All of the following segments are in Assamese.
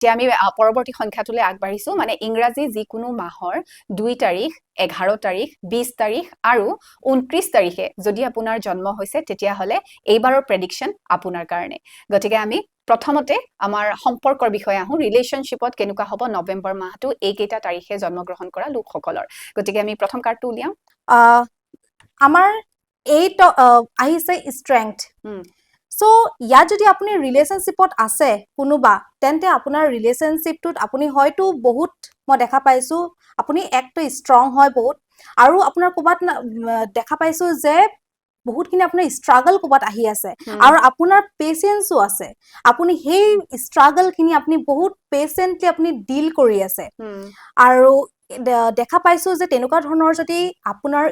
এতিয়া আমি পৰৱৰ্তী সংখ্যাটোলৈ আগবাঢ়িছো মানে ইংৰাজী যিকোনো মাহৰ 2 তাৰিখ 11 তাৰিখ 20 তাৰিখ আৰু 29 তাৰিখে যদি আপোনাৰ জন্ম হৈছে তেতিয়া হলে এইবাৰৰ প্ৰেডিকশন আপোনাৰ কাৰণে গতিকে আমি প্ৰথমতে আমাৰ সম্পৰ্কৰ বিষয়ে আহো ৰিলেশনশিপত কেনেকুৱা হ'ব নৱেম্বৰ মাহটো এইকেইটা তাৰিখে জন্মগ্ৰহণ কৰা লোকসকলৰ গতিকে আমি প্ৰথম কাৰ্ডটো উলিয়াম আমাৰ এইটো আহিছে ষ্ট্ৰেংথ সো ইয়াত যদি আপুনি ৰিলেশনশিপত আছে কোনোবা তেন্তে আপোনাৰ ৰিলেশনশিপটোত আপুনি হয়তো বহুত মই দেখা পাইছো আপুনি একটো ষ্ট্ৰং হয় বহুত আৰু আপোনাৰ ক'বাত দেখা পাইছো যে বহুতখিনি আপোনাৰ ষ্ট্ৰাগল ক'বাত আহি আছে আৰু আপোনাৰ পেশেন্সও আছে আপুনি সেই ষ্ট্ৰাগলখিনি আপুনি বহুত পেশেন্টলি আপুনি ডিল কৰি আছে আৰু দেখা পাইছো যে তেনেকুৱা ধৰণৰ যদি আপোনাৰ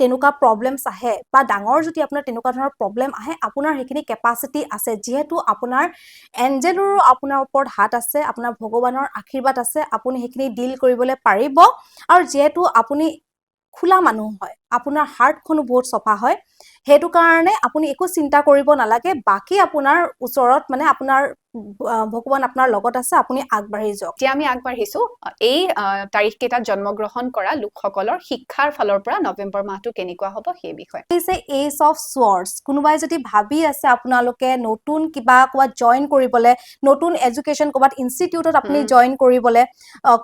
তেনেকুৱা প্ৰবলেমছ আহে বা ডাঙৰ যদি আপোনাৰ তেনেকুৱা ধৰণৰ প্ৰবলেম আহে আপোনাৰ হেখিনি কেপাসিটি আছে যেহেতু আপোনাৰ এঞ্জেলৰো আপোনাৰ ওপৰত হাত আছে আপোনাৰ ভগৱানৰ আশীৰ্বাদ আছে আপুনি হেখিনি ডিল কৰিবলৈ পাৰিব আৰু যেহেতু আপুনি খোলা মানুহ হয় আপোনাৰ হাৰ্টখনো বহুত সফা হয় হেতু কাৰণে আপুনি একো চিন্তা কৰিব নালাগে বাকি আপোনাৰ ওচৰত মানে আপোনাৰ ভগৱান আপোনাৰ লগত আছে আপুনি আগবাঢ়ি যাওক যে আমি আগবাঢ়িছো এই তাৰিখ কেইটাত জন্মগ্ৰহণ কৰা লোকসকলৰ শিক্ষাৰ ফালৰ পৰা নৱেম্বৰ মাহটো কেনেকুৱা হ'ব সেই বিষয়ে দিছে এজ অফ সোয়াৰ্ডছ কোনোবাই যদি ভাবি আছে আপোনালোকে নতুন কিবা কোৱা জয়েন কৰিবলে নতুন এডুকেশন কোবাত ইনষ্টিটিউটত আপুনি জয়েন কৰিবলে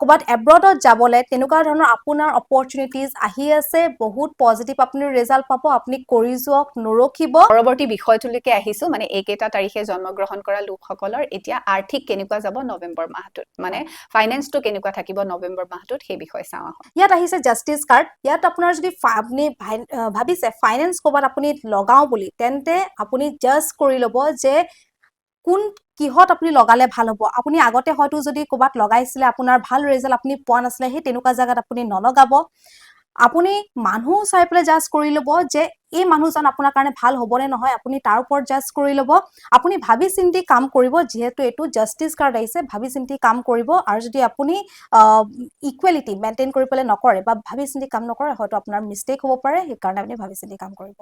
কোবাত এব্ৰডত যাবলে তেনেকুৱা ধৰণৰ আপোনাৰ অপৰচুনিটিজ আহি আছে বহুত পজিটিভ আপুনি ৰিজাল্ট পাব আপুনি কৰি যোওক নৰখিব পৰৱৰ্তী বিষয়টোলৈকে আহিছো মানে এইকেইটা তাৰিখে জন্মগ্ৰহণ কৰা লোকসকলৰ এতিয়া আৰ্থিক কেনেকুৱা যাব নৱেম্বৰ মাহটোত মানে ফাইনেন্সটো কেনেকুৱা থাকিব নৱেম্বৰ মাহটোত সেই বিষয়ে চাওঁ আহক ইয়াত আহিছে জাস্টিস কাৰ্ড ইয়াত আপোনাৰ যদি আপুনি ভাবিছে ফাইনেন্স কোবাত আপুনি লগাও বুলি তেন্তে আপুনি জাস্ট কৰি ল'ব যে কোন কিহত আপুনি লগালে ভাল হ'ব আপুনি আগতে হয়তো যদি কোবাত লগাইছিলে আপোনাৰ ভাল ৰিজাল্ট আপুনি পোৱা নাছিলে সেই তেনেকুৱা জায়গাত আপুনি নলগাব আপুনি মানুহ চাই পেলাই জাস্ট কৰি ল'ব যে এই মানুহজন আপোনাৰ কাৰণে ভাল হ'বনে নহয় আপুনি তাৰ ওপৰত জাস্ট কৰি ল'ব আপুনি ভাবি চিন্তি কাম কৰিব যেহেতু এটো জাস্টিস কাৰ্ড আহিছে ভাবি চিন্তি কাম কৰিব আৰু যদি আপুনি ইকুৱেলিটি মেইনটেইন কৰি পেলাই নকৰে বা ভাবি চিন্তি কাম নকৰে হয়তো আপোনাৰ মিস্টেক হ'ব পাৰে সেই কাৰণে আপুনি ভাবি চিন্তি কাম কৰিব